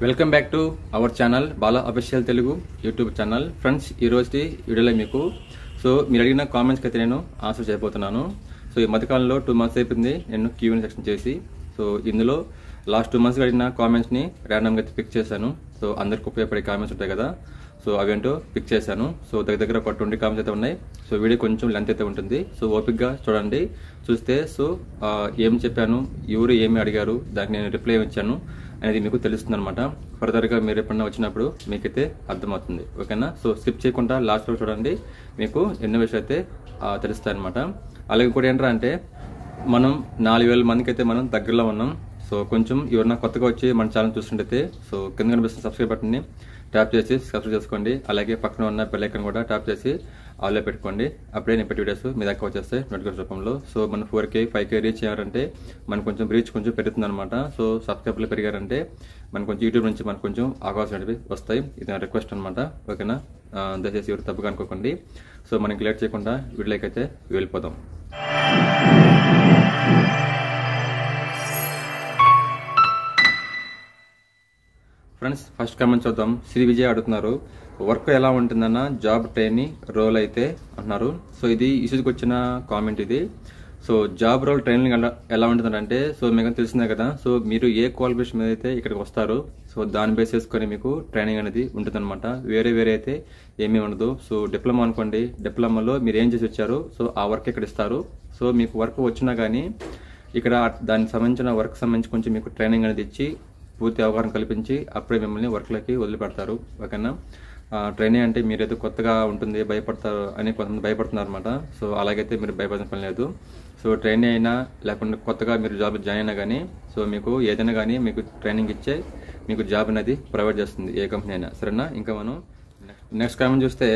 Welcome back to our channel Bala official Telugu YouTube channel. Friends, ఈ రోజు వీడియోలో మీకు మీరు అడిగిన కామెంట్స్కి అయితే నేను ఆన్సర్ చేయబోతున్నాను. ఈ మధ్యకాలంలో 2 months అయిపోయింది నేను Q&A సెక్షన్ చేసి. ఇందులో లాస్ట్ 2 months అడిగిన కామెంట్స్ని ర్యాండమ్గా అయితే పిక్ చేశాను. అందరికి ఉపయోగపడే కామెంట్స్ ఉంటాయి కదా, అవేంటో పిక్ చేశాను. దగ్గర ఒక 20 కామెంట్స్ అయితే ఉన్నాయి. వీడియో కొంచెం లెంత్ అయితే ఉంటుంది. ఓపిక్గా చూడండి. చూస్తే ఏం చెప్పాను, ఎవరు ఏమి అడిగారు, దానికి నేను రిప్లై ఇచ్చాను అనేది మీకు తెలుస్తుంది అనమాట. ఫర్దర్గా మీరు ఎప్పుడన్నా వచ్చినప్పుడు మీకైతే అర్థమవుతుంది. ఓకేనా? స్కిప్ చేయకుండా లాస్ట్లో చూడండి, మీకు ఎన్నో విషయాలు అయితే తెలుస్తాయి అనమాట. అలాగే కూడా ఏంట్రా అంటే, మనం 4000 మందికి అయితే మనం దగ్గరలో ఉన్నాం. కొంచెం ఎవరన్నా కొత్తగా వచ్చి మన ఛానల్ చూస్తుంటే కింద కనిపిస్తున్న సబ్స్క్రైబ్ బటన్ని ట్యాప్ చేసి సబ్స్క్రైబ్ చేసుకోండి. అలాగే పక్కన ఉన్న బెల్ ఐకాన్ కూడా ట్యాప్ చేసి ఆల్లో పెట్టుకోండి. అప్పుడే నేను పెట్టే వీడియోస్ మీ దాకా వచ్చేస్తాయి నోటిఫికేషన్ రూపంలో. మన 4K 5K రీచ్ అయ్యారంటే మనకు కొంచెం రీచ్ కొంచెం పెరుగుతుంది అనమాట. సబ్స్క్రైబర్లు పెరిగారంటే మనకు కొంచెం యూట్యూబ్ నుంచి మనకు కొంచెం అవకాశం అనేవి వస్తాయి. ఇది నా రిక్వెస్ట్ అనమాట. ఓకేనా? దయచేసి ఎవరు తప్పుగా అనుకోకండి. మనకి లేట్ చేయకుండా వీడియోకి అయితే వెళ్ళిపోదాం. ఫ్రెండ్స్, ఫస్ట్ కామెంట్ చూద్దాం. శ్రీ విజయ్ అడుగుతున్నారు, వర్క్ ఎలా ఉంటుందన్న, జాబ్ ట్రైనింగ్ రోల్ అయితే అంటున్నారు. ఇది ఇష్యూకి వచ్చిన కామెంట్ ఇది. జాబ్ రోల్ ట్రైనింగ్ ఎలా ఉంటుందంటే, మీకు తెలిసిందే కదా, మీరు ఏ క్వాలిఫికేషన్ మీద అయితే ఇక్కడికి వస్తారు, దాన్ని బేస్ చేసుకొని మీకు ట్రైనింగ్ అనేది ఉంటుందన్నమాట. వేరే అయితే ఏమీ ఉండదు. డిప్లొమా అనుకోండి, డిప్లొమాలో మీరు ఏం చేసి వచ్చారు, ఆ వర్క్ ఇక్కడ ఇస్తారు. మీకు వర్క్ వచ్చినా కానీ ఇక్కడ దానికి సంబంధించిన వర్క్ సంబంధించి కొంచెం మీకు ట్రైనింగ్ అనేది ఇచ్చి పూర్తి అవగాహన కల్పించి అప్పుడే మిమ్మల్ని వర్క్లకి వదిలిపెడతారు. ఓకేనా? ట్రైనింగ్ అంటే మీరు ఏదో కొత్తగా ఉంటుంది భయపడతారు అని కొంతమంది భయపడుతున్నారు అనమాట. అలాగైతే మీరు భయపడిన పని లేదు. ట్రైనింగ్ అయినా లేకుండా కొత్తగా మీరు జాబ్ జాయిన్ అయినా కానీ మీకు ఏదైనా కానీ మీకు ట్రైనింగ్ ఇచ్చే మీకు జాబ్ అనేది ప్రొవైడ్ చేస్తుంది ఏ కంపెనీ అయినా. సరేనా? ఇంకా మనం నెక్స్ట్ కామెంట్ చూస్తే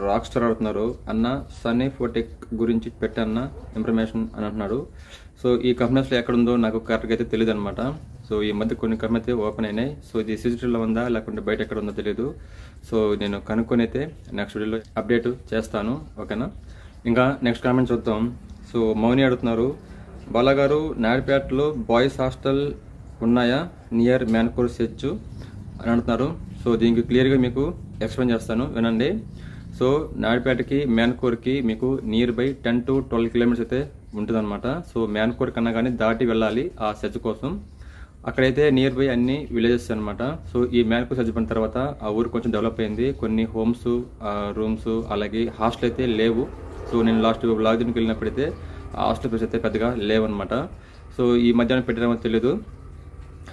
రాక్ స్టార్ అడుగుతున్నారు, అన్న సన్నీ ఫోటెక్ గురించి పెట్టన్న ఇన్ఫర్మేషన్ అని అంటున్నాడు. ఈ కంపెనీస్లో ఎక్కడుందో నాకు కరెక్ట్గా అయితే తెలియదు అనమాట. ఈ మధ్య కొన్ని కంపెనీ అయితే ఓపెన్ అయినాయి. ఇది సిజిటీలో ఉందా లేకుంటే బయట ఎక్కడ ఉందో తెలియదు. నేను కనుక్కొని అయితే నెక్స్ట్ వీడియోలో అప్డేట్ చేస్తాను. ఓకేనా? ఇంకా నెక్స్ట్ కామెంట్ చూద్దాం. మౌని అడుగుతున్నారు, బాలాగారు నాయుడుపేటలో బాయ్స్ హాస్టల్ ఉన్నాయా నియర్ మ్యాన్కోర్ సెచ్చు అని అంటున్నారు. దీనికి క్లియర్గా మీకు ఎక్స్ప్లెయిన్ చేస్తాను, వినండి. నాయుడుపేటకి మ్యాన్కోర్కి మీకు నియర్ బై 10 to 12 kilometers అయితే ఉంటుంది అనమాట. మ్యాన్కోర్ కన్నా కానీ దాటి వెళ్ళాలి ఆ సెర్చ్ కోసం. అక్కడైతే నియర్ బై అన్ని విలేజెస్ అనమాట. ఈ మ్యాన్కోర్ సెర్చ్ పడిన తర్వాత ఆ ఊరు కొంచెం డెవలప్ అయింది. కొన్ని హోమ్స్, రూమ్స్, అలాగే హాస్టల్ అయితే లేవు. నేను లాస్ట్ లాక్డౌన్కి వెళ్ళినప్పుడైతే హాస్టల్ ప్లేస్ అయితే పెద్దగా లేవన్నమాట. ఈ మధ్యాహ్నం పెట్టడం తెలియదు.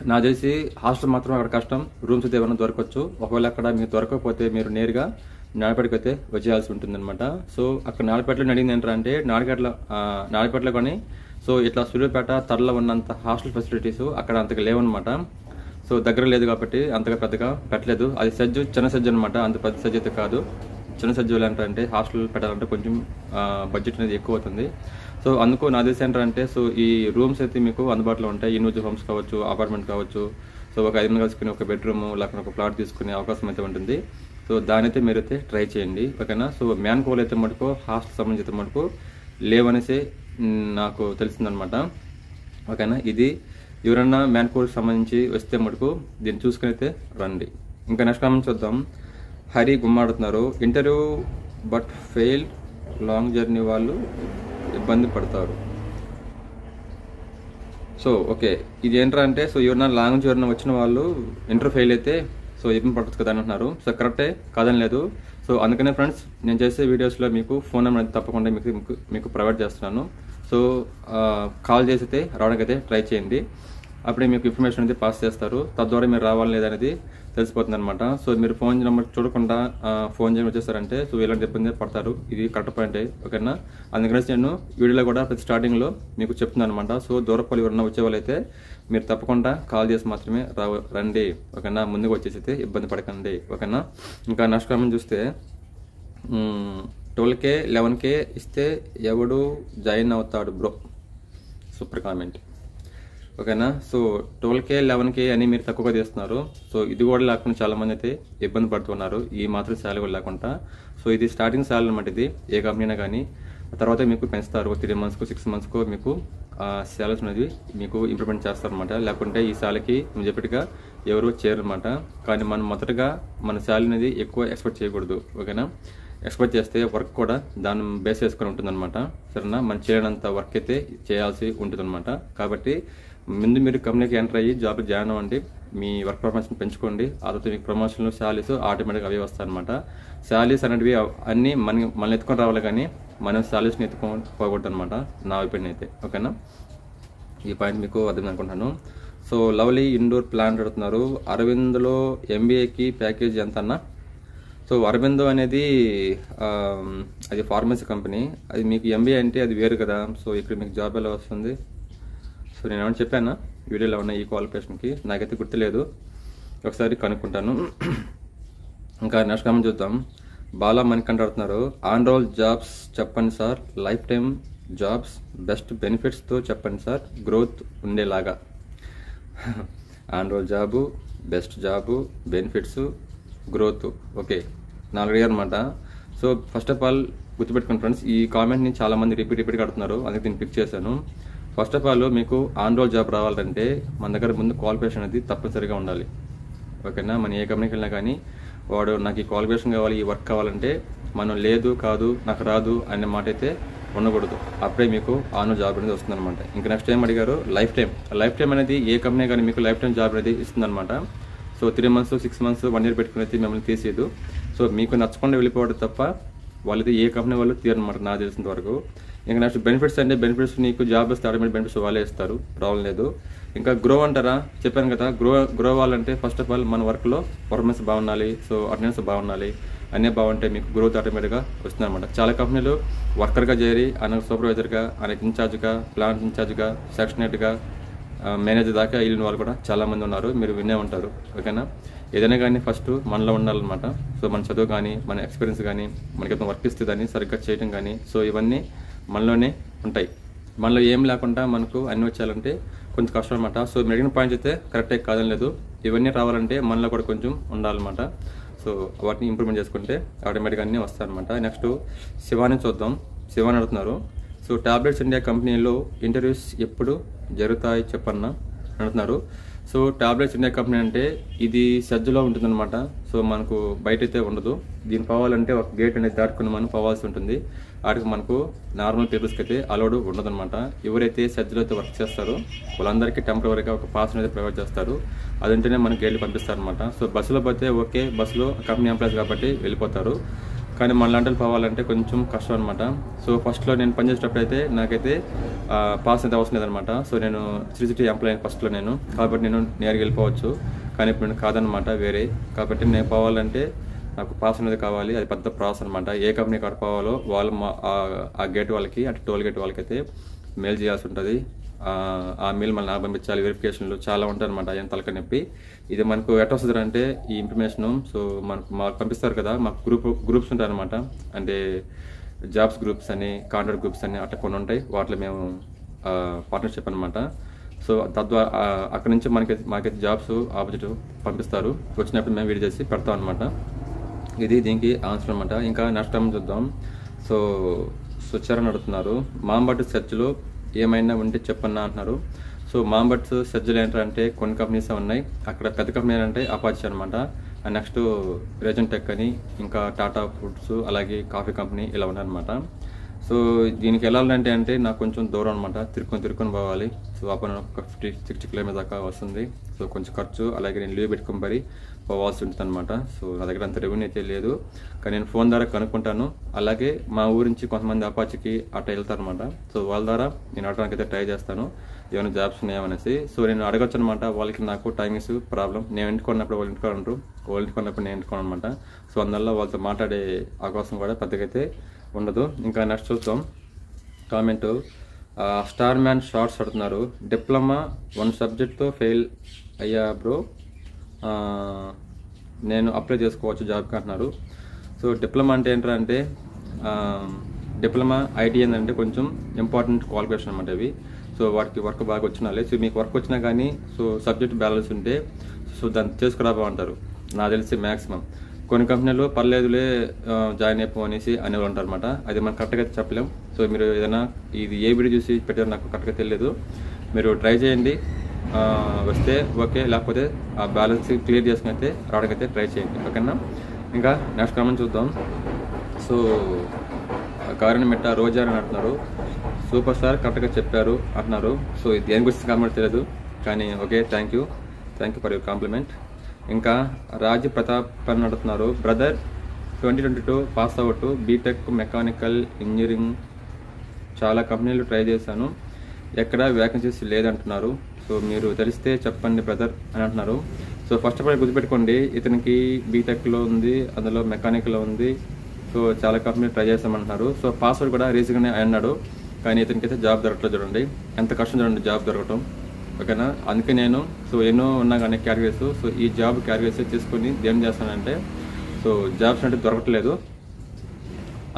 నాకు తెలిసి హాస్టల్ మాత్రం అక్కడ కష్టం. రూమ్స్ అయితే ఏమైనా దొరకవచ్చు. ఒకవేళ అక్కడ మీకు దొరకకపోతే మీరు నేరుగా నాయుడుపేటకి అయితే వచ్చేయాల్సి ఉంటుంది అనమాట. అక్కడ నాయుడుపేటలో అడిగింది ఏంటంటే, నాయుడుపేటలో కానీ ఇట్లా సూర్యాపేట తరలో ఉన్నంత హాస్టల్ ఫెసిలిటీస్ అక్కడ అంతగా లేవన్నమాట. దగ్గర లేదు కాబట్టి అంతగా పెద్దగా పెట్టలేదు. అది సజ్జు, చిన్న సజ్జు అనమాట, అంత పెద్ద సజ్జు అయితే కాదు. చిన్న సజ్జు ఏంటంటే హాస్టల్ పెట్టాలంటే కొంచెం బడ్జెట్ అనేది ఎక్కువ అవుతుంది. అందుకు నా తెలిసి ఏంటంటే ఈ రూమ్స్ అయితే మీకు అందుబాటులో ఉంటాయి. ఇండివిజువల్ హోమ్స్ కావచ్చు, అపార్ట్మెంట్ కావచ్చు. ఒక 5 మంది కలుసుకుని ఒక బెడ్రూమ్ లేకపోతే ఒక ప్లాట్ తీసుకునే అవకాశం అయితే ఉంటుంది. దాని అయితే మీరైతే ట్రై చేయండి. ఓకేనా? మ్యాన్కోర్ అయితే మటుకు హాస్టల్ సంబంధించి అయితే మటుకు లేవనేసి నాకు తెలిసిందనమాట. ఓకేనా? ఇది ఎవరన్నా మ్యాన్కోర్ సంబంధించి వస్తే మటుకు దీన్ని చూసుకుని అయితే రండి. ఇంకా నెక్స్ట్ కామెంట్ చూద్దాం. హరి గుమ్మాడుతున్నారు, interview but fail, long journey వాళ్ళు ఇబ్బంది పడతారు. ఓకే, ఇది ఏంట్రా అంటే ఎవరైనా లాంగ్ జర్నీ వచ్చిన వాళ్ళు ఇంటర్వ్యూ ఫెయిల్ అయితే ఇబ్బంది పడవచ్చు కదా అని అంటున్నారు. కరెక్టే, కాదని లేదు. అందుకనే ఫ్రెండ్స్, నేను చేసే వీడియోస్లో మీకు ఫోన్ నెంబర్ అయితే తప్పకుండా మీకు ప్రొవైడ్ చేస్తున్నాను. కాల్ చేసి అయితే రావడానికి అయితే ట్రై చేయండి. అప్పుడే మీకు ఇన్ఫర్మేషన్ అయితే పాస్ చేస్తారు. తద్వారా మీరు రావాలి లేదనేది తెలిసిపోతుంది అనమాట. మీరు ఫోన్ నెంబర్ చూడకుండా ఫోన్ చేయడం వచ్చేస్తారంటే ఇలాంటి ఇబ్బంది పడతారు. ఇది కరెక్ట్ పాయింటే. ఓకేనా? అందుకని నేను వీడియోలో కూడా ప్రతి స్టార్టింగ్లో మీకు చెప్తున్నాను అనమాట. దూరపల్లి ఎవరన్నా వచ్చే వాళ్ళైతే మీరు తప్పకుండా కాల్ చేసి మాత్రమే రండి. ఓకేనా? ముందుకు వచ్చేసి అయితే ఇబ్బంది పడకండి. ఓకేనా? ఇంకా నెక్స్ట్ కామెంట్ చూస్తే 12K 11K ఇస్తే ఎవడు జాయిన్ అవుతాడు బ్రో. Super comment. ఓకేనా? 12K 11K అని మీరు తక్కువగా తీస్తున్నారు. ఇది కూడా లేకుండా చాలా మంది అయితే ఇబ్బంది పడుతున్నారు, ఈ మాత్రం శాలరీ కూడా లేకుండా. ఇది స్టార్టింగ్ శాలరీ అనమాట. ఇది ఏ కంపెనీ అయినా కానీ తర్వాత మీకు పెంచుతారు. 3 months 6 months మీకు శాలరీస్ అనేది మీకు ఇంప్లిమెంట్ చేస్తారనమాట. లేకుంటే ఈ శాలరీకి మేము చెప్పినట్టుగా ఎవరు చేయరనమాట. కానీ మనం మొదటగా మన శాలరీ అనేది ఎక్కువ ఎక్స్పెక్ట్ చేయకూడదు, ఓకేనా. ఎక్స్పెక్ట్ చేస్తే వర్క్ కూడా దాన్ని బేస్ చేసుకొని ఉంటుందన్నమాట, సరేనా. మనం చేయనంత వర్క్ అయితే చేయాల్సి ఉంటుందన్నమాట. కాబట్టి ముందు మీరు కంపెనీకి ఎంటర్ అయ్యి జాబ్ జాయిన్ అవ్వండి, మీ వర్క్ పర్ఫార్మెన్స్ పెంచుకోండి. ఆ తర్వాత మీకు ప్రమోషన్లు, శాలరీస్ ఆటోమేటిక్గా అవే వస్తాయి అనమాట. శాలరీస్ అనేటివి అన్నీ మనల్ని ఎత్తుకొని రావాలి, కానీ మనం శాలరీస్ని ఎత్తుకొని పోకూడదు అనమాట, నా ఒపీనియన్ అయితే, ఓకేనా. ఈ పాయింట్ మీకు అర్థం అనుకుంటాను. సో లవ్లీ ఇండోర్ ప్లాన్ అడుగుతున్నారు, అరవింద్లో ఎంబీఏకి ప్యాకేజ్ ఎంత అన్నా. సో అరవిందో అనేది అది ఫార్మసీ కంపెనీ, అది మీకు ఎంబీఏ అంటే అది వేరు కదా. సో ఇక్కడ మీకు జాబ్ ఎలా వస్తుంది? సో నేను ఏమైనా చెప్పానా వీడియోలో ఉన్న ఈ క్వాలిఫికేషన్కి? నాకైతే గుర్తులేదు, ఒకసారి కనుక్కుంటాను. ఇంకా నెక్స్ట్ కామెంట్ చూద్దాం. బాలా మణికంఠ అడుగుతున్నారు, ఆన్ రోల్ జాబ్స్ చెప్పండి sir, life time jobs, best బెనిఫిట్స్తో చెప్పండి సార్, గ్రోత్ ఉండేలాగా. On roll job, best job, benefits, growth, okay, 4 అడిగారు అనమాట. సో ఫస్ట్ ఆఫ్ ఆల్ గుర్తుపెట్టుకోండి ఫ్రెండ్స్, ఈ కామెంట్ని చాలామంది రిపీట్గా అడుగుతున్నారు, అందుకే దీన్ని పిక్ చేశాను. ఫస్ట్ ఆఫ్ ఆల్ మీకు ఆన్ రోల్ జాబ్ రావాలంటే మన దగ్గర ముందు క్వాలిఫికేషన్ అనేది తప్పనిసరిగా ఉండాలి, ఓకేనా. మనం ఏ కంపెనీకి వెళ్ళినా కానీ వాడు నాకు ఈ క్వాలిఫికేషన్ కావాలి, ఈ వర్క్ కావాలంటే మనం లేదు కాదు నాకు రాదు అనే మాట అయితే ఉండకూడదు. అప్పుడే మీకు ఆన్ జాబ్ అనేది వస్తుందన్నమాట. ఇంకా నెక్స్ట్ ఏం అడిగారు, లైఫ్ టైం అనేది ఏ కంపెనీ కానీ మీకు లైఫ్ టైం జాబ్ అనేది ఇస్తుందన్నమాట. సో 3 months 6 months 1 year పెట్టుకుని అయితే మిమ్మల్ని తీసేయదు. సో మీకు నచ్చకుండా వెళ్ళిపోవడం తప్ప వాళ్ళైతే ఏ కంపెనీ వాళ్ళు తీరనమాట, నాకు తెలిసినంత వరకు. ఇంకా నెక్స్ట్ బెనిఫిట్స్ అంటే బెనిఫిట్స్ నీకు జాబ్ వస్తే ఆటోమేటిక్ బెనిఫిట్స్ వాళ్ళే ఇస్తారు, ప్రాబ్లం లేదు. ఇంకా గ్రో అంటారా, చెప్పాను కదా, గ్రో అవ్వాలంటే ఫస్ట్ ఆఫ్ ఆల్ మన వర్క్లో పర్ఫార్మెన్స్ బాగుండాలి, సో అటెండెన్స్ బాగుండాలి, అన్నీ బాగుంటే మీకు గ్రోత్ ఆటోమేటిక్గా వస్తుంది అనమాట. చాలా కంపెనీలు వర్కర్గా చేరి ఆయనకు సూపర్వైజర్గా, ఆయనకు ఇన్ఛార్జ్గా, ప్లాంట్ ఇన్ఛార్జ్గా, సెక్షన్ హెడ్గా, మేనేజర్ దాకా వెళ్ళిన వాళ్ళు కూడా చాలామంది ఉన్నారు, మీరు వినే ఉంటారు, ఓకేనా. ఏదైనా కానీ ఫస్ట్ మనలో ఉండాలన్నమాట. సో మన చదువు కానీ, మన ఎక్స్పీరియన్స్ కానీ, మనకి వర్క్ ఇస్తే దాన్ని సరిగ్గా చేయడం కానీ, సో ఇవన్నీ మనలోనే ఉంటాయి. మనలో ఏం లేకుండా మనకు అన్ని వచ్చాలంటే కొంచెం కష్టం అనమాట. సో మీరు అడిగిన పాయింట్స్ అయితే కరెక్టే, కాదని లేదు. ఇవన్నీ రావాలంటే మనలో కూడా కొంచెం ఉండాలన్నమాట. సో వాటిని ఇంప్రూవ్మెంట్ చేసుకుంటే ఆటోమేటిక్గా అన్నీ వస్తాయన్నమాట. నెక్స్ట్ శివాని చూద్దాం. శివాని అడుగుతున్నారు, సో టాబ్లెట్స్ ఇండియా కంపెనీలో ఇంటర్వ్యూస్ ఎప్పుడు జరుగుతాయి చెప్పన్నా అంటున్నారు. సో టాబ్లెట్స్ ఇండియా కంపెనీ అంటే ఇది సజ్జలో ఉంటుందన్నమాట. సో మనకు బయట అయితే ఉండదు. దీన్ని పోవాలంటే ఒక గేట్ అనేది దాటుకుని మనం పోవాల్సి ఉంటుంది. వాటికి మనకు నార్మల్ పీపుల్స్కి అయితే అలౌడ్ ఉండదన్నమాట. ఎవరైతే సజ్జలో అయితే వర్క్ చేస్తారో వాళ్ళందరికీ టెంపరీగా ఒక పాస్ అనేది ప్రొవైడ్ చేస్తారు. అదంటేనే మనకి గేట్లు పంపిస్తారనమాట. సో బస్సులో పోతే ఓకే, బస్సులో కంపెనీ ఎంప్లాయీస్ కాబట్టి వెళ్ళిపోతారు. కానీ మన లాంటి పోవాలంటే కొంచెం కష్టం అనమాట. సో ఫస్ట్లో నేను పనిచేసేటప్పుడు అయితే నాకైతే పాస్ అయితే అవసరం లేదనమాట. సో నేను సిటీ ఎంప్లాయీ ఫస్ట్లో నేను, కాబట్టి నేను నేరుగా వెళ్ళిపోవచ్చు. కానీ ఇప్పుడు నేను కాదనమాట, వేరే. కాబట్టి నేను పోవాలంటే నాకు పాస్ అనేది కావాలి. అది పెద్ద ప్రాసెస్ అనమాట. ఏ కంపెనీ కాడ పోవాలో వాళ్ళు ఆ గేట్ వాళ్ళకి, అంటే టోల్ గేట్ వాళ్ళకైతే మెయిల్ చేయాల్సి ఉంటుంది. ఆ మెయిల్ మళ్ళీ నాకు పంపించాలి, వెరిఫికేషన్లు చాలా ఉంటాయి అనమాట. ఆయన తలక నొప్పి. ఇది మనకు ఎట్లా వస్తుంది అంటే ఈ ఇన్ఫర్మేషను, సో మాకు పంపిస్తారు కదా, మాకు గ్రూప్స్ ఉంటాయి అనమాట. అంటే జాబ్స్ గ్రూప్స్ అని, కాంట్రాక్ట్ గ్రూప్స్ అని అట్లా కొన్ని ఉంటాయి. వాటిలో మేము పార్ట్నర్షిప్ అనమాట. సో తద్వారా అక్కడ నుంచి మాకైతే జాబ్స్ ఆపోజిట్ పంపిస్తారు. వచ్చినప్పుడు మేము వీడియో చేసి పెడతాం అనమాట. ఇది దీనికి ఆన్సర్ అనమాట. ఇంకా నెక్స్ట్ టైం చూద్దాం. సో చరణ్ అడుగుతున్నారు, మాంబట్ సెర్చ్లో ఏమైనా ఉంటే చెప్పన్నా అంటున్నారు. సో మాంబట్స్ సెర్చ్లు ఏంటంటే కొన్ని కంపెనీస్ ఉన్నాయి. అక్కడ పెద్ద కంపెనీ అంటే అపాచీ అనమాట. అండ్ నెక్స్ట్ రేజన్ టెక్ అని, ఇంకా టాటా ఫుడ్స్, అలాగే కాఫీ కంపెనీ ఇలా ఉన్నాయన్నమాట. సో దీనికి వెళ్ళాలంటే అంటే నాకు కొంచెం దూరం అనమాట. తిరుక్కొని పోవాలి. సో అప్పుడు ఒక 50-60 కిలోమీటర్ దాకా వస్తుంది. సో కొంచెం ఖర్చు, అలాగే నేను లీవ్ పెట్టుకొని మరి పోవాల్సి ఉంటుంది అనమాట. సో నా దగ్గర అంత రెవెన్యూ అయితే లేదు, కానీ నేను ఫోన్ ద్వారా కనుక్కుంటాను. అలాగే మా ఊరి నుంచి కొంతమంది అపాచీకి అట్లా వెళ్తారనమాట. సో వాళ్ళ ద్వారా నేను అడగడానికి అయితే ట్రై చేస్తాను, ఏమైనా జాబ్స్ ఉన్నాయనేసి. సో నేను అడగచ్చు అనమాట. వాళ్ళకి నాకు టైమింగ్స్ ప్రాబ్లం. నేను ఇంటికొన్నప్పుడు వాళ్ళు ఇంటికి ఉంటారు, వాళ్ళు ఇంటికొన్నప్పుడు నేను ఇంటికోను అనమాట. సో అందువల్ల వాళ్ళతో మాట్లాడే అవకాశం కూడా పెద్దగా అయితే ఉండదు. ఇంకా నెక్స్ట్ చూద్దాం కామెంట్. స్టార్ మ్యాన్ షార్ట్స్ అడుగుతున్నారు, డిప్లొమా 1 సబ్జెక్ట్తో ఫెయిల్ అయ్యా బ్రో, నేను అప్లై చేసుకోవచ్చు జాబ్కి అంటున్నారు. సో డిప్లొమా అంటే ఏంటంటే డిప్లొమా ఐటీ ఏంటంటే కొంచెం ఇంపార్టెంట్ క్వాలిఫికేషన్ అనమాట అవి. సో వాటికి వర్క్ బాగా వచ్చినాలే. సో మీకు వర్క్ వచ్చినా కానీ సో సబ్జెక్ట్ బ్యాలెన్స్ ఉంటే సో దాన్ని చేసుకురాబో అంటారు, నాకు తెలిసి మ్యాక్సిమం. కొన్ని కంపెనీలు పర్లేదులే జాయిన్ అయిపో అనేసి అనేవాళ్ళు ఉంటారు అనమాట. అది మనం కరెక్ట్గా అయితే చెప్పలేం. సో మీరు ఏదైనా ఇది ఏ వీడియో చూసి పెట్టారో నాకు కరెక్ట్గా తెలియదు. మీరు ట్రై చేయండి, వస్తే ఓకే, లేకపోతే ఆ బ్యాలెన్స్ క్లియర్ చేసుకుని అయితే రావడానికి అయితే ట్రై చేయండి, ఓకేనా. ఇంకా నెక్స్ట్ కామెంట్ చూద్దాం. సో కారణం మెట్ట రోజా అని అంటున్నారు, సూపర్ స్టార్ కరెక్ట్గా చెప్పారు అంటున్నారు. సో ఇది దేని గురించి కామెంట్ తెలియదు కానీ okay, thank you for your compliment. ఇంకా రాజ్ ప్రతాప్ అని అడుగుతున్నారు, brother 2022 pass out, B Tech mechanical engineering చాలా కంపెనీలు ట్రై చేశాను, ఎక్కడ వ్యాకెన్సీస్ లేదంటున్నారు. సో మీరు తెలిస్తే చెప్పండి బ్రదర్ అని అంటున్నారు. సో ఫస్ట్ ఆఫ్ ఆల్ గుర్తుపెట్టుకోండి, ఇతనికి బీటెక్లో ఉంది, అందులో మెకానికల్లో ఉంది. సో చాలా కంపెనీలు ట్రై చేస్తామంటున్నారు. సో పాస్వర్డ్ కూడా రీసెంట్గానే అన్నాడు, కానీ ఇతనికి అయితే జాబ్ దొరకట్లేదు. చూడండి ఎంత కష్టం చూడండి జాబ్ దొరకటం, ఓకేనా. అందుకే నేను సో ఎన్నో ఉన్నా కానీ క్యాటగిరీస్, సో ఈ జాబ్ క్యాటగిరీస్ తీసుకొని ఏం చేస్తానంటే, సో జాబ్స్ అంటే దొరకట్లేదు,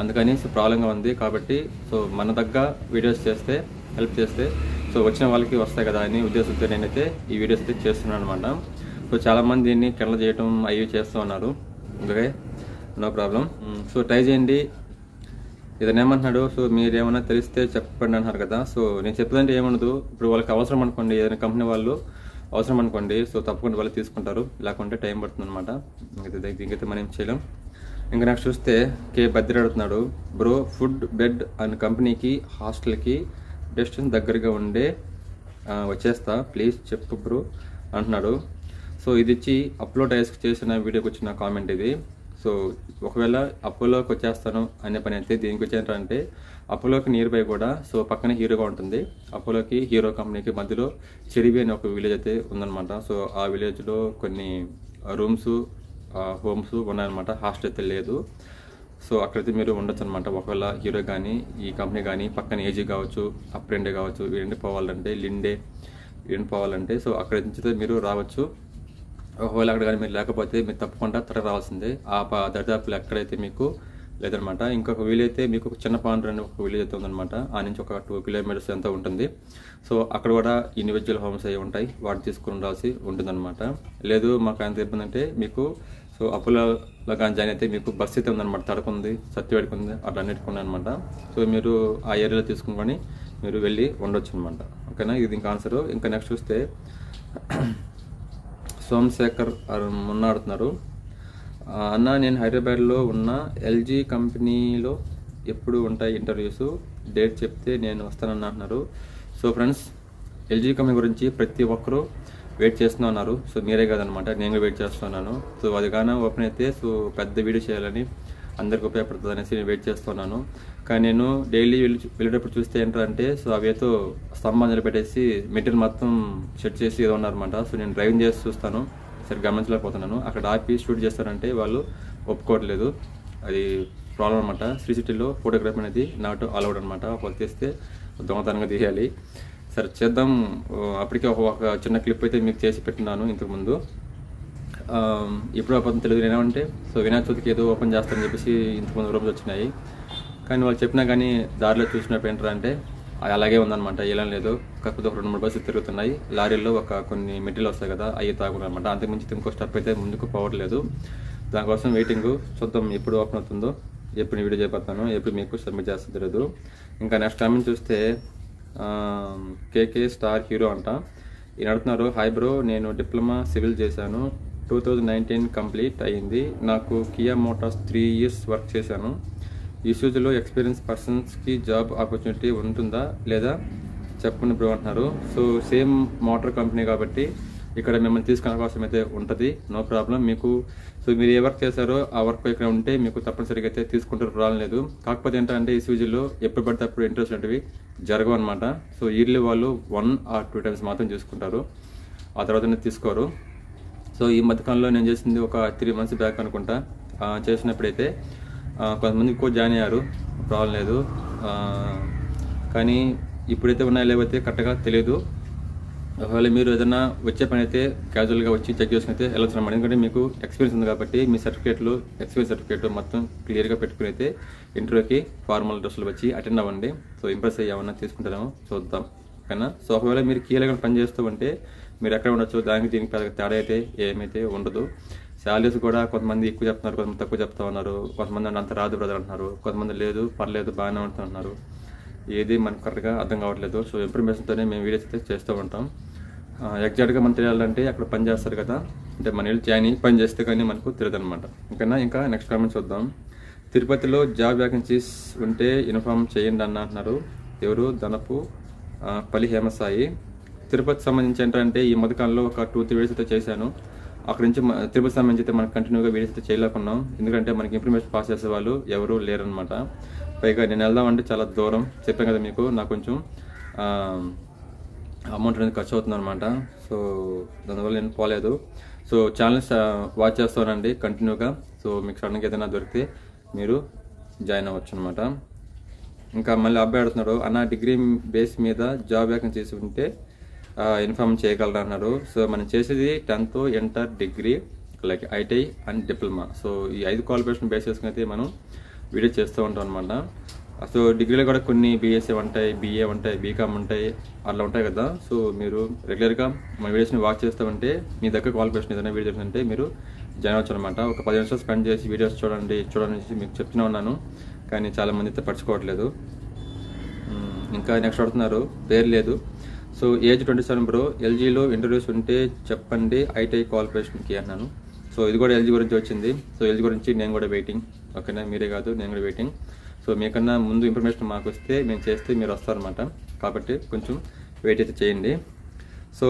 అందుకని సో ప్రాబ్లంగా ఉంది. కాబట్టి సో మన దగ్గర వీడియోస్ చేస్తే, హెల్ప్ చేస్తే సో వచ్చిన వాళ్ళకి వస్తాయి కదా అని ఉద్దేశంతో నేనైతే ఈ వీడియోస్ అయితే చేస్తున్నాను అనమాట. సో చాలామంది దీన్ని కెనల చేయటం అవి చేస్తూ ఉన్నారు, okay, no problem. So try చేయండి. ఇతను ఏమంటున్నాడు, సో మీరు ఏమన్నా తెలిస్తే చెప్పండి అంటున్నారు కదా. సో నేను చెప్పదంటే ఏమనదు, ఇప్పుడు వాళ్ళకి అవసరం అనుకోండి, ఏదైనా కంపెనీ వాళ్ళు అవసరం అనుకోండి, సో తప్పకుండా వాళ్ళు తీసుకుంటారు, లేకుంటే టైం పడుతుంది అనమాట. ఇంకైతే మనం ఏం చేయలేం. ఇంకా నెక్స్ట్ చూస్తే కే బద్రి అడుగుతున్నాడు, బ్రో ఫుడ్ బెడ్ అండ్ కంపెనీకి హాస్టల్కి డిస్టెన్స్ దగ్గరగా ఉండే వచ్చేస్తా, ప్లీజ్ చెప్పు బ్రో అంటున్నాడు. సో ఇది ఇచ్చి అప్లోడ్ చేసిన వీడియోకి వచ్చిన కామెంట్ ఇది. సో ఒకవేళ అపోలోకి వచ్చేస్తాను అనే పని అయితే దీనికి వచ్చేంటంటే, అపోలోకి నియర్ బై కూడా సో పక్కనే హీరోగా ఉంటుంది. అపోలోకి హీరో కంపెనీకి మధ్యలో చెరివి అనే ఒక విలేజ్ అయితే ఉందన్నమాట. సో ఆ విలేజ్లో కొన్ని రూమ్స్, హోమ్స్ ఉన్నాయన్నమాట, హాస్టల్ అయితే లేదు. సో అక్కడైతే మీరు ఉండొచ్చు అనమాట. ఒకవేళ హీరో కానీ ఈ కంపెనీ కానీ పక్కన ఏజీ కావచ్చు, అప్రెండే కావచ్చు, వీడింటి పోవాలంటే లిండే వీడింటి పోవాలంటే సో అక్కడి నుంచి మీరు రావచ్చు. ఒకవేళ అక్కడ కానీ మీరు లేకపోతే మీరు తప్పకుండా త్వరగా రావాల్సిందే. ఆ దరిదాపులు ఎక్కడైతే మీకు లేదనమాట. ఇంకొక విలేజ్ అయితే మీకు చిన్న పాండ్రు అని ఒక విలేజ్ అయితే ఉందన్నమాట. ఆ నుంచి ఒక 2 కిలోమీటర్స్ ఎంత ఉంటుంది. సో అక్కడ కూడా ఇండివిజువల్ హోమ్స్ అవి ఉంటాయి, వాటి తీసుకుని ఉండాల్సి ఉంటుందన్నమాట. లేదు మాకు అంత ఇబ్బంది అంటే మీకు సో అపోలోలో కానీ జాయిన్ అయితే మీకు బస్సు అయితే ఉందన్నమాట, తడకుంది, సత్యవాడికి ఉంది, అట్లా అన్నిటికీ ఉందన్నమాట. సో మీరు ఆ ఏరియాలో తీసుకుని మీరు వెళ్ళి ఉండొచ్చు అనమాట, ఓకేనా. ఇది ఇంకా ఆన్సరు. ఇంకా నెక్స్ట్ చూస్తే సోమశేఖర్ మున్నాడుతున్నారు, అన్న నేను హైదరాబాద్లో ఉన్న ఎల్జీ కంపెనీలో ఎప్పుడు ఉంటాయి ఇంటర్వ్యూస్, డేట్ చెప్తే నేను వస్తానని అంటున్నారు. సో ఫ్రెండ్స్, ఎల్జీ కంపెనీ గురించి ప్రతి ఒక్కరూ వెయిట్ చేస్తూ ఉన్నారు. సో మీరే కదనమాట, నేను వెయిట్ చేస్తున్నాను. సో అది కానీ ఓపెన్ అయితే సో పెద్ద వీడియో చేయాలని, అందరికి ఉపయోగపడుతుంది అనేసి నేను వెయిట్ చేస్తున్నాను. కానీ నేను డైలీ వెళ్ళేటప్పుడు చూస్తే ఏంటంటే సో అవేతో స్తంభాలు నిలబెట్టేసి మెటీరియల్ మొత్తం సెట్ చేసి ఏదో ఉన్నారనమాట. సో నేను డ్రైవింగ్ చేసి చూస్తాను, సరే గమనించలేకపోతున్నాను. అక్కడ ఆపి షూట్ చేస్తారంటే వాళ్ళు ఒప్పుకోవట్లేదు, అది ప్రాబ్లం అనమాట. శ్రీ సిటీలో ఫోటోగ్రఫీ అనేది నాట్ అలౌడ్ అనమాట. ఒకటి తీస్తే దొంగతనంగా తీయాలి. సరే చేద్దాం. అప్పటికే ఒక చిన్న క్లిప్ అయితే మీకు చేసి పెట్టినాను ఇంతకుముందు. ఇప్పుడు ఓపెన్ తెలియదు ఏమంటే సో వినాయక చవితికి ఏదో ఓపెన్ చేస్తారని చెప్పేసి ఇంతకుముందు రూమ్స్ వచ్చినాయి. కానీ వాళ్ళు చెప్పినా కానీ దారిలో చూసినప్పుడు ఏంటంటే అలాగే ఉందన్నమాట, ఏం లేదు. కాకపోతే ఒక 2-3 బస్సులు తిరుగుతున్నాయి, లారీల్లో కొన్ని మెటీరియల్ వస్తాయి కదా, అవి తాగున్నారు అనమాట. అంతకుమించి ఇంకో స్టెప్ అయితే ముందుకు పోవట్లేదు. దానికోసం వెయిటింగ్, చూద్దాం ఎప్పుడు ఓపెన్ అవుతుందో, ఎప్పుడు వీడియో చేయబోతాను, ఎప్పుడు మీకు సబ్మిట్ చేస్తుంది తెలియదు. ఇంకా నెక్స్ట్ టైం చూస్తే కేకే స్టార్ హీరో అంట, ఈయన అడుగుతున్నారు, హాయ్ బ్రో, నేను డిప్లొమా సివిల్ చేశాను, 2019 కంప్లీట్ అయ్యింది. నాకు కియా మోటార్స్ 3 years వర్క్ చేశాను. ఇష్యూజ్లో ఎక్స్పీరియన్స్ పర్సన్స్కి జాబ్ ఆపర్చునిటీ ఉంటుందా లేదా చెప్పండి బ్రో అంటున్నారు. సో సేమ్ మోటార్ కంపెనీ కాబట్టి ఇక్కడ మిమ్మల్ని తీసుకునే అవకాశం అయితే ఉంటుంది, నో ప్రాబ్లం. మీకు సో మీరు ఏ వర్క్ చేశారో ఆ వర్క్ ఇక్కడ ఉంటే మీకు తప్పనిసరిగా అయితే తీసుకుంటారు, రాలేదు. కాకపోతే ఏంటంటే ఈ సీజన్లో ఎప్పుడు పడితే అప్పుడు ఇంట్రెస్ట్ అనేవి జరగవు అనమాట. సో ఇయర్లీ వాళ్ళు 1 or 2 times మాత్రం తీసుకుంటారు, ఆ తర్వాత తీసుకోరు. సో ఈ మధ్యకాలంలో నేను చేసింది ఒక 3 months బ్యాక్ అనుకుంటా, చేసినప్పుడైతే కొంతమంది ఎక్కువ జాయిన్ అయ్యారు, ప్రాబ్లం లేదు. కానీ ఇప్పుడైతే ఉన్నాయో లేకపోతే కరెక్ట్గా తెలియదు. ఒకవేళ మీరు ఏదైనా వచ్చే పని అయితే క్యాజువల్గా వచ్చి చెక్ చేసుకుని అయితే వెళ్ళొచ్చు అన్నమాట. ఎందుకంటే మీకు ఎక్స్పీరియన్స్ ఉంది కాబట్టి మీ ఎక్స్పీరియన్స్ సర్టిఫికేట్ మొత్తం క్లియర్గా పెట్టుకుని అయితే ఇంటర్వ్యూకి ఫార్మల్ డ్రెస్సులు వచ్చి అటెండ్ అవ్వండి. సో ఇంప్రెస్ అయ్యి ఏమన్నా తీసుకుంటారేమో చూద్దాం, ఓకేనా. సో ఒకవేళ మీరు కీలకంగా పని చేస్తూ ఉంటే మీరు ఎక్కడ ఉండొచ్చు, దానికి దీనికి తేడా అయితే ఏమైతే ఉండదు. శాలరీస్ కూడా కొంతమంది ఎక్కువ చెప్తున్నారు, కొంతమంది తక్కువ చెప్తా ఉన్నారు, కొంతమంది అంత రాదు బ్రదర్ అంటున్నారు, కొంతమంది లేదు పర్లేదు బాగానే ఉంటున్నారు. ఏది మనకు కరెక్ట్గా అర్థం కావట్లేదు. సో ఇన్ఫర్మేషన్తోనే మేము వీడియోస్ అయితే చేస్తూ ఉంటాం. ఎగ్జాక్ట్గా మనం తెలియాలంటే అక్కడ పని చేస్తారు కదా, అంటే మన వెళ్ళి జాయిన్ అయ్యి పని చేస్తే కానీ మనకు తెలియదు అనమాట. ఇంకా నెక్స్ట్ కామెంట్ చూద్దాం. తిరుపతిలో జాబ్ వ్యాకెన్సీస్ ఉంటే ఇన్ఫార్మ్ చేయండి అంటున్నారు. ఎవరు? దనపు పల్లి హేమసాయి. తిరుపతి సంబంధించి ఏంటంటే ఈ మధ్యకాలంలో ఒక 2-3 వీడియోస్ అయితే చేశాను. అక్కడి నుంచి తిరుపతి సంబంధించి అయితే మనకు కంటిన్యూగా వీడియోస్ అయితే చేయలేకున్నాం, ఎందుకంటే మనకి ఇన్ఫర్మేషన్ పాస్ చేసే వాళ్ళు ఎవరు లేరనమాట. పైగా నేను వెళ్దామంటే చాలా దూరం, చెప్పాను కదా మీకు, నాకు కొంచెం అమౌంట్ అనేది ఖర్చు అవుతుంది అనమాట. సో దానివల్ల నేను పోలేదు. సో ఛానల్స్ వాచ్ చేస్తానండి కంటిన్యూగా. సో మీకు సడన్గా ఏదైనా దొరికితే మీరు జాయిన్ అవ్వచ్చు అనమాట. ఇంకా మళ్ళీ అబ్బాయి అడుగుతున్నాడు, అన్న డిగ్రీ బేస్ మీద జాబ్ వ్యాకెన్సీస్ ఉంటే ఇన్ఫార్మ్ చేయగలరా అన్నారు. సో మనం చేసేది 10th inter degree like ITI and diploma. So ఈ 5 క్వాలిఫికేషన్ బేస్ చేసుకుని అయితే మనం వీడియో చేస్తూ ఉంటాం అనమాట. సో డిగ్రీలో కూడా కొన్ని బీఎస్సీ ఉంటాయి, బీఏ ఉంటాయి, బీకామ్ ఉంటాయి, అట్లా ఉంటాయి కదా. సో మీరు రెగ్యులర్గా మన వీడియోస్ని వాచ్ చేస్తూ ఉంటే మీ దగ్గర క్వాలిఫికేషన్ ఏదైనా వీడియో చేస్తుంటే మీరు జాయిన్ అవచ్చు అనమాట. ఒక 10 నిమిషాలు స్పెండ్ చేసి వీడియోస్ చూడండి మీకు చెప్తూనే ఉన్నాను, కానీ చాలామంది అయితే పరచుకోవట్లేదు. ఇంకా నెక్స్ట్ అడుగుతున్నారు, పేరు లేదు. సో ఏజ్ 27 బ్రో, ఎల్జీలో ఇంటర్వ్యూస్ ఉంటే చెప్పండి ఐటీఐ క్వాలిఫికేషన్కి అన్నాను. సో ఇది కూడా ఎల్జీ గురించి వచ్చింది. సో ఎల్జీ గురించి నేను కూడా వెయిటింగ్, ఓకేనా, మీరే కాదు నేను కూడా వెయిటింగ్. సో మీకన్నా ముందు ఇన్ఫర్మేషన్ మాకు వస్తే మేము చేస్తే మీరు వస్తారనమాట, కాబట్టి కొంచెం వెయిట్ అయితే చేయండి. సో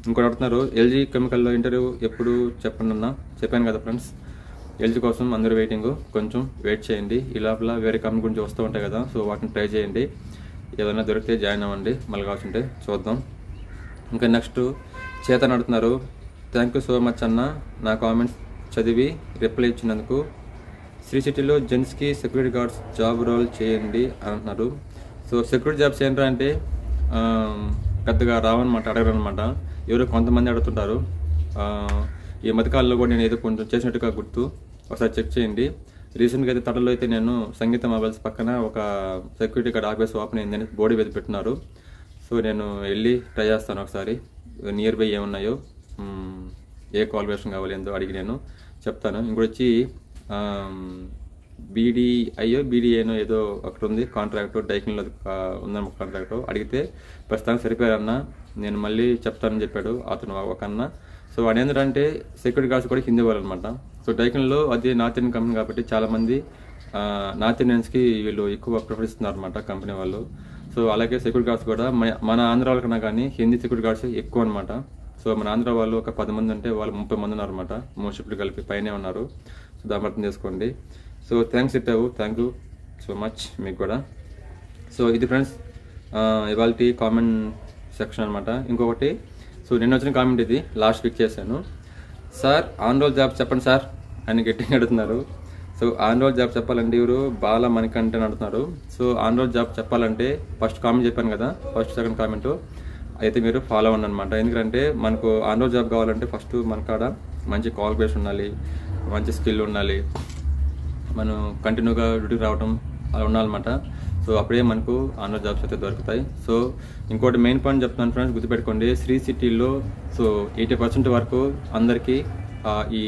ఇంకోటి అడుగుతున్నారు, ఎల్జీ కెమికల్లో ఇంటర్వ్యూ ఎప్పుడు చెప్పండి అన్నా. చెప్పాను కదా ఫ్రెండ్స్, ఎల్జీ కోసం అందరూ వెయిటింగ్, కొంచెం వెయిట్ చేయండి. ఈ లోపల వేరే కంపెనీ గురించి వస్తూ ఉంటాయి కదా, సో వాటిని ట్రై చేయండి. ఏదైనా దొరికితే జాయిన్ అవ్వండి, మళ్ళీ కావాల్సింటే చూద్దాం. ఇంకా నెక్స్ట్ చేతన్ అడుగుతున్నారు, థ్యాంక్ యూ సో మచ్ అన్న, నా కామెంట్స్ చదివి రిప్లై ఇచ్చినందుకు. శ్రీ సిటీలో జెంట్స్కి సెక్యూరిటీ గార్డ్స్ జాబ్ రోల్ చేయండి అంటున్నారు. సో సెక్యూరిటీ జాబ్స్ ఏంటంటే పెద్దగా రావన్నమాట, అడగరు అనమాట. ఎవరో కొంతమంది అడుగుతుంటారు. ఈ మధ్యకాలంలో కూడా నేను ఏదో కొంచెం చేసినట్టుగా గుర్తు, ఒకసారి చెక్ చేయండి. రీసెంట్గా అయితే తటలో అయితే నేను సంగీత మొబైల్స్ పక్కన ఒక సెక్యూరిటీ గార్డ్ ఆఫీస్ ఓపెన్ అయిందని బోర్డు మీద పెట్టినారు. సో నేను వెళ్ళి ట్రై చేస్తాను ఒకసారి, నియర్ బై ఏమున్నాయో, ఏ క్వాలిఫికేషన్ కావాలి ఏందో అడిగి నేను చెప్తాను. ఇంకోటి వచ్చి బీడీఏనో ఏదో ఒకటి ఉంది కాంట్రాక్ట్, డైకిన్లో ఉందన్న కాంట్రాక్ట్. అడిగితే ప్రస్తుతానికి సరిపోయారన్న, నేను మళ్ళీ చెప్తానని చెప్పాడు అతను ఒక అన్న. సో వాడు ఏంటంటే సెక్యూరిటీ గార్డ్స్ కూడా హిందీ వాళ్ళు అనమాట. సో డైకిన్లో అది నార్త్ ఇండియన్ కంపెనీ కాబట్టి చాలామంది నార్త్ ఇండియన్స్కి వీళ్ళు ఎక్కువ ప్రిఫర్ ఇస్తున్నారు అనమాట కంపెనీ వాళ్ళు. సో అలాగే సెక్యూరిటీ గార్డ్స్ కూడా మన ఆంధ్ర వాళ్ళకన్నా కానీ హిందీ సెక్యూరిటీ గార్డ్స్ ఎక్కువ అనమాట. సో మన ఆంధ్ర వాళ్ళు ఒక 10 మంది ఉంటే వాళ్ళు 30 మంది ఉన్నారు అనమాట, 3 షిఫ్ట్లు కలిపి పైనే ఉన్నారు. సో దాన్ని అర్థం చేసుకోండి. సో థ్యాంక్స్ చెప్పావు, థ్యాంక్ యూ సో మచ్ మీకు కూడా. సో ఇది ఫ్రెండ్స్ ఇవాళ కామెంట్ సెక్షన్ అనమాట. ఇంకొకటి, సో నిన్న వచ్చిన కామెంట్ ఇది, లాస్ట్ వీక్ చేశాను. సార్ ఆన్ రోల్ జాబ్ చెప్పండి సార్ అని గట్టిగా అడుగుతున్నారు. సో ఆన్ రోల్ జాబ్ చెప్పాలంటే ఎవరు బాల మనకంటే అడుగుతున్నారు. సో ఆన్ రోల్ జాబ్ చెప్పాలంటే ఫస్ట్ కామెంట్ చెప్పాను కదా, ఫస్ట్ సెకండ్ కామెంట్ అయితే మీరు ఫాలో అవ్వండి అనమాట. ఎందుకంటే మనకు ఆన్ రోల్ జాబ్ కావాలంటే ఫస్ట్ మన కాడ మంచి క్వాలిఫికేషన్ ఉండాలి, మంచి స్కిల్ ఉండాలి, మనం కంటిన్యూగా డ్యూటీకి రావడం అలా ఉండాలన్నమాట. సో అప్పుడే మనకు ఆన్ రోల్ జాబ్స్ అయితే దొరుకుతాయి. సో ఇంకోటి మెయిన్ పాయింట్ చెప్తున్నాను ఫ్రెండ్స్, గుర్తుపెట్టుకోండి. శ్రీ సిటీలో సో 80% వరకు అందరికీ ఈ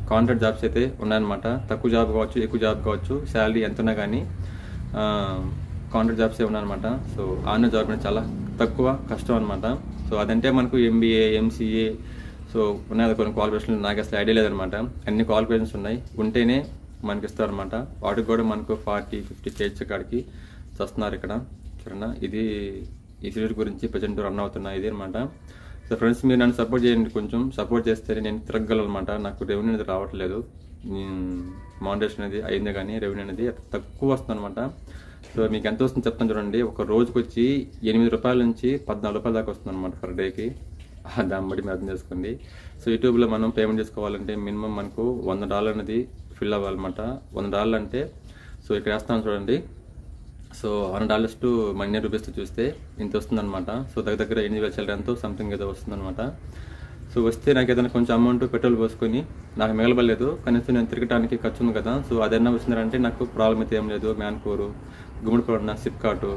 కాంట్రాక్ట్ జాబ్స్ అయితే ఉన్నాయన్నమాట. తక్కువ జాబ్ కావచ్చు, ఎక్కువ జాబ్ కావచ్చు, శాలరీ ఎంత ఉన్నా కానీ కాంట్రాక్ట్ జాబ్సే ఉన్నాయన్నమాట. సో ఆన్ రోల్ జాబ్ అనేది చాలా తక్కువ కష్టం అనమాట. సో అదంటే మనకు ఎంబీఏ, ఎంసీఏ, సో ఉన్నాయి కొన్ని క్వాలిఫికేషన్లు. నాకు అసలు ఐడియా లేదనమాట. అన్ని క్వాలిఫికేషన్స్ ఉన్నాయి, ఉంటేనే మనకి ఇస్తారు అనమాట. వాటికి కూడా మనకు 40-50 కేజీ కాడికి వస్తున్నారు ఇక్కడ. సరేనా, ఇది ఈ సిరీస్ గురించి ప్రజెంట్ రన్ అవుతున్నా ఇది అనమాట. సో ఫ్రెండ్స్ మీరు నన్ను సపోర్ట్ చేయండి, కొంచెం సపోర్ట్ చేస్తే నేను తిరగలనమాట. నాకు రెవెన్యూ అనేది రావట్లేదు, మానిటైజేషన్ అనేది అయిందే కానీ రెవెన్యూ అనేది తక్కువ వస్తుంది అనమాట. సో మీకు ఎంత వస్తుంది చెప్తాను చూడండి. ఒక రోజుకి వచ్చి 8 రూపాయల నుంచి 14 రూపాయల దాకా వస్తుంది అనమాట పర్ డేకి. దాన్ని బట్టి మీరు అర్థం చేసుకోండి. సో యూట్యూబ్లో మనం పేమెంట్ చేసుకోవాలంటే మినిమం మనకు $100 అనేది ఫిల్ అవ్వాలన్నమాట. $100 అంటే సో ఇక్కడ వేస్తాను చూడండి. సో $100 టు మన రూపీస్తో చూస్తే ఇంత వస్తుందన్నమాట. సో దగ్గర 8,000 చిల్లరంతో సంథింగ్ ఏదో వస్తుందన్నమాట. సో వస్తే నాకు ఏదైనా కొంచెం అమౌంట్ పెట్రోల్ పోసుకొని, నాకు మిగలబడలేదు కనీసం నేను తిరగడానికి ఖర్చు ఉంది కదా. సో అదైనా వచ్చిందంటే నాకు ప్రాబ్లం అయితే ఏం లేదు. మ్యాన్పూరు, గుమ్మడిపూర్ ఉన్న సిప్కాటు,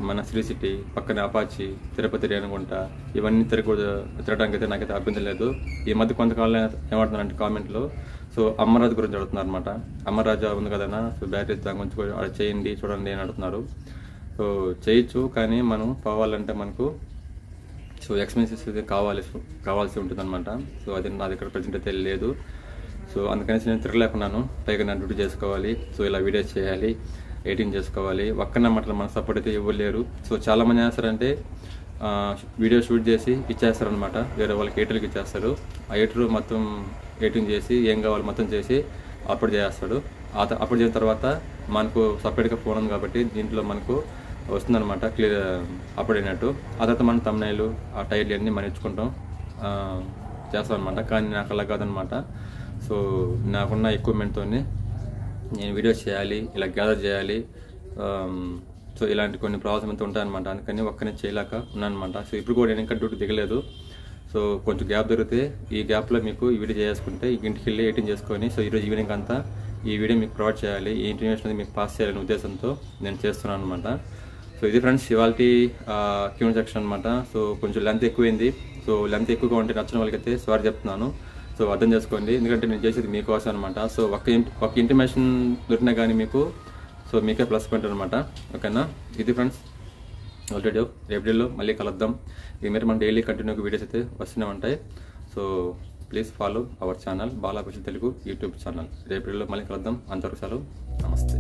మన శ్రీ సిటీ పక్కన అపాచి, తిరుపతి, రేణుగుంట ఇవన్నీ తిరగడానికి అయితే నాకైతే అభ్యంతరం లేదు. ఈ మధ్య కొంతకాలం ఏమంటున్నారంటే కామెంట్లో సో అమర్రాజు గురించి అడుగుతున్నారు అనమాట. అమర్రాజా ఉంది కదన్నా, సో బ్యాటరీస్ దాని గురించి అది చేయండి చూడండి అని అడుగుతున్నారు. సో చేయొచ్చు, కానీ మనం పోవాలంటే మనకు సో ఎక్స్పెన్సెస్ కావాల్సి ఉంటుంది అనమాట. సో అది నా దగ్గర ప్రజెంట్ అయితే లేదు. సో అందుకనేసి నేను తిరగలేకున్నాను. పైగా నా డ్యూటీ చేసుకోవాలి, సో ఇలా వీడియోస్ చేయాలి, ఎడిటింగ్ చేసుకోవాలి. ఒక్కనే మాటలు మన సపోర్ట్ అయితే ఇవ్వలేరు. సో చాలామంది ఏం చేస్తారంటే వీడియో షూట్ చేసి ఇచ్చేస్తారనమాట, వేరే వాళ్ళకి ఎడిటర్కి ఇచ్చేస్తారు. ఆ ఎడిటర్ మొత్తం ఎడిటింగ్ చేసి ఏం కావాలి మొత్తం చేసి అప్లోడ్ చేస్తాడు. అప్లోడ్ చేసిన తర్వాత మనకు సపరేట్గా ఫోన్ ఉంది కాబట్టి దీంట్లో మనకు వస్తుందన్నమాట క్లియర్ అప్లోడ్ అయినట్టు. ఆ తర్వాత మనం thumbnail ఆ టైటిల్ అన్నీ మనం ఇచ్చుకుంటాం చేస్తాం అనమాట. కానీ నాకు అలా కాదనమాట. సో నాకున్న ఎక్విప్మెంట్తో నేను వీడియోస్ చేయాలి, ఇలా గ్యాదర్ చేయాలి. సో ఇలాంటి కొన్ని ప్రాబ్లమ్స్ అంతా ఉంటాయన్నమాట. అందుకని ఒక్కనే చేయలేక ఉన్నానమాట. సో ఇప్పుడు కూడా నేను ఇంకా డ్యూటీ దిగలేదు. సో కొంచెం గ్యాప్ దొరికితే ఈ గ్యాప్లో మీకు ఈ వీడియో చేసుకుంటే ఇంటికి వెళ్ళి ఎడిటింగ్ చేసుకొని సో ఈరోజు ఈవినింగ్ అంతా ఈ వీడియో మీకు ప్రొవైడ్ చేయాలి, ఈ ఇన్ఫర్మేషన్ మీకు పాస్ చేయాలనే ఉద్దేశంతో నేను చేస్తున్నాను అనమాట. సో ఇది ఫ్రెండ్స్ ఇవాళ క్యూన్ సెక్షన్ అనమాట. సో కొంచెం లెంత్ ఎక్కువైంది. సో లెంత్ ఎక్కువగా ఉంటే నచ్చిన వాళ్ళకైతే సారీ చెప్తున్నాను. సో అర్థం చేసుకోండి, ఎందుకంటే నేను చేసేది మీకోసం అనమాట. సో ఒక ఇన్ఫర్మేషన్ దొరికినా కానీ మీకు సో మీకే ప్లస్ పాయింట్ అనమాట. ఓకేనా, ఇది ఫ్రెండ్స్ ఆల్రెడీ రేపటిలో మళ్ళీ కలుద్దాం. ఈ మీరు మన డైలీ కంటిన్యూగా వీడియోస్ అయితే వస్తూనే ఉంటాయి. So please follow our channel Bala official Telugu YouTube channel. రేపటిలో మళ్ళీ కలుద్దాం. అంతవరకు సెలవు, నమస్తే.